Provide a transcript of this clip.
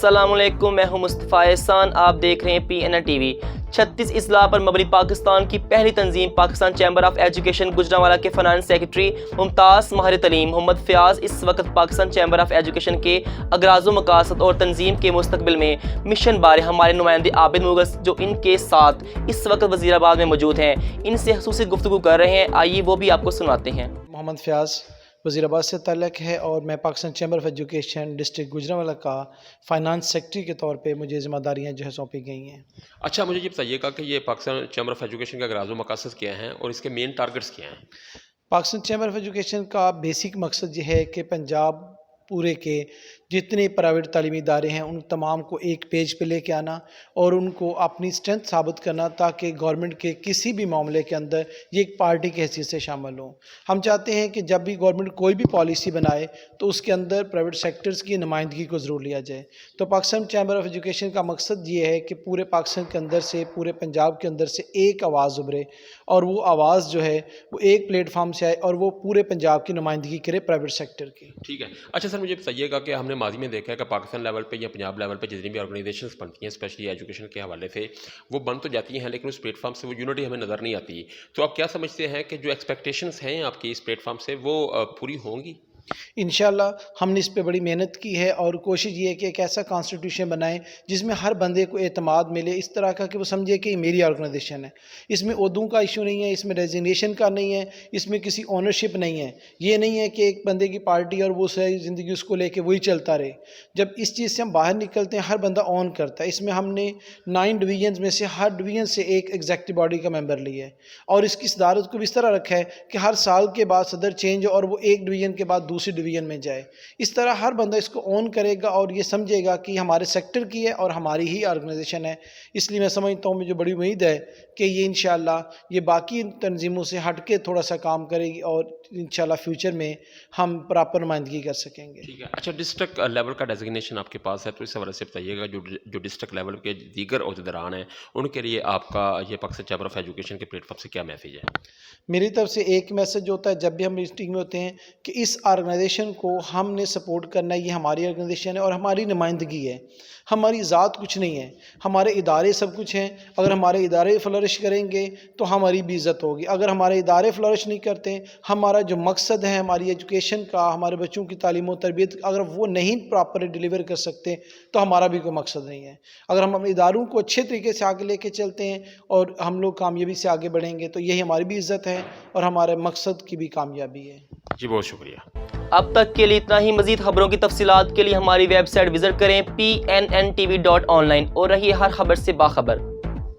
السلام علیکم، میں ہوں مصطفیٰ احسان، آپ دیکھ رہے ہیں PNN ٹی وی۔ 36 اضلاع پر مبنی پاکستان کی پہلی تنظیم Pakistan chamber of education Gujranwala کے فنانس سیکرٹری ممتاز ماہر تعلیم محمد فیاض اس وقت پاکستان چیمبر آف ایجوکیشن کے اغراض و مقاصد اور تنظیم کے مستقبل میں مشن بارے ہمارے نمائندے عابد مغرس جو ان کے ساتھ اس وقت وزیر آباد میں موجود ہیں، ان سے خصوصی گفتگو کر رہے ہیں۔ آئیے وہ بھی آپ کو سناتے ہیں۔ محمد فیاض وزیر آباد سے تعلق ہے اور میں Pakistan chamber of education district Gujranwala کا فائنانس سیکرٹری کے طور پہ مجھے ذمہ داریاں جو ہے سونپی گئی ہیں۔ اچھا، مجھے یہ بتائیے گا کہ یہ پاکستان چیمبر آف ایجوکیشن کے اغراض و مقاصد کیا ہیں اور اس کے مین ٹارگٹس کیا ہیں؟ پاکستان چیمبر آف ایجوکیشن کا بیسک مقصد یہ ہے کہ پنجاب پورے کے جتنے پرائیویٹ تعلیمی ادارے ہیں ان تمام کو ایک پیج پہ لے کے آنا اور ان کو اپنی اسٹرینتھ ثابت کرنا تاکہ گورنمنٹ کے کسی بھی معاملے کے اندر یہ ایک پارٹی کی حیثیت سے شامل ہوں۔ ہم چاہتے ہیں کہ جب بھی گورنمنٹ کوئی بھی پالیسی بنائے تو اس کے اندر پرائیویٹ سیکٹرز کی نمائندگی کو ضرور لیا جائے۔ تو پاکستان چیمبر آف ایجوکیشن کا مقصد یہ ہے کہ پورے پاکستان کے اندر سے، پورے پنجاب کے اندر سے ایک آواز ابھرے اور وہ آواز جو ہے وہ ایک پلیٹ فارم سے آئے اور وہ پورے پنجاب کی نمائندگی کرے پرائیویٹ سیکٹر کی۔ ٹھیک ہے۔ اچھا سر، مجھے بتائیے گا کہ ہم نے ماضی میں دیکھا ہے کہ پاکستان لیول پہ یا پنجاب لیول پہ جتنی بھی آرگنائزیشنز بنتی ہیں اسپیشلی ایجوکیشن کے حوالے سے، وہ بن تو جاتی ہیں لیکن اس پلیٹ فارم سے وہ یونٹی ہمیں نظر نہیں آتی۔ تو آپ کیا سمجھتے ہیں کہ جو ایکسپیکٹیشنز ہیں آپ کی اس پلیٹ فارم سے وہ پوری ہوں گی؟ انشاءاللہ ہم نے اس پہ بڑی محنت کی ہے اور کوشش یہ ہے کہ ایک ایسا کانسٹیٹیوشن بنائیں جس میں ہر بندے کو اعتماد ملے، اس طرح کا کہ وہ سمجھے کہ یہ میری آرگنائزیشن ہے۔ اس میں عہدوں کا ایشو نہیں ہے، اس میں ڈیزگنیشن کا نہیں ہے، اس میں کسی اونرشپ نہیں ہے۔ یہ نہیں ہے کہ ایک بندے کی پارٹی اور وہ ساری زندگی اس کو لے کے وہی چلتا رہے۔ جب اس چیز سے ہم باہر نکلتے ہیں ہر بندہ اون کرتا ہے۔ اس میں ہم نے 9 ڈویژنز میں سے ہر ڈویژن سے ایک ایگزیکٹو باڈی کا ممبر لیا ہے اور اس کی صدارت کو بھی اس طرح رکھا ہے کہ ہر سال کے بعد صدر چینج ہو اور وہ ایک ڈویژن کے بعد دوسری ڈویژن میں جائے۔ اس طرح ہر بندہ اس کو اون کرے گا اور یہ سمجھے گا کہ ہمارے سیکٹر کی ہے اور ہماری ہی آرگنائزیشن ہے۔ اس لیے میں سمجھتا ہوں، مجھے بڑی امید ہے کہ یہ انشاءاللہ یہ باقی تنظیموں سے ہٹ کے تھوڑا سا کام کرے گی اور انشاءاللہ فیوچر میں ہم پراپر نمائندگی کر سکیں گے۔ ٹھیک ہے۔ اچھا، ڈسٹرکٹ لیول کا ڈیزگنیشن آپ کے پاس ہے تو اس حوالے سے بتائیے گا جو ڈسٹرکٹ لیول کے دیگر عہدیداران ہیں ان کے لیے آپ کا یہ پاکستان چیمبر آف ایجوکیشن کے پلیٹ فارم سے کیا میسیج ہے؟ میری طرف سے ایک میسج ہوتا ہے جب بھی ہم میٹنگ میں ہوتے ہیں کہ اس آرگنائزیشن کو ہم نے سپورٹ کرنا ہے، یہ ہماری آرگنائزیشن ہے اور ہماری نمائندگی ہے، ہماری ذات کچھ نہیں ہے، ہمارے ادارے سب کچھ ہیں۔ اگر ہمارے ادارے فلورش کریں گے تو ہماری بھی عزت ہوگی، اگر ہمارے ادارے فلورش نہیں کرتے، ہمارا جو مقصد ہے ہماری ایجوکیشن کا، ہمارے بچوں کی تعلیم و تربیت، اگر وہ نہیں پراپر ڈیلیور کر سکتے تو ہمارا بھی کوئی مقصد نہیں ہے۔ اگر ہم اپنے اداروں کو اچھے طریقے سے آگے لے کے چلتے ہیں اور ہم لوگ کامیابی سے آگے بڑھیں گے تو یہی ہماری بھی عزت ہے اور ہمارے مقصد کی بھی کامیابی ہے۔ جی بہت شکریہ۔ اب تک کے لیے اتنا ہی۔ مزید خبروں کی تفصیلات کے لیے ہماری ویب سائٹ وزٹ کریں PNNTV.online اور رہیے ہر خبر سے باخبر۔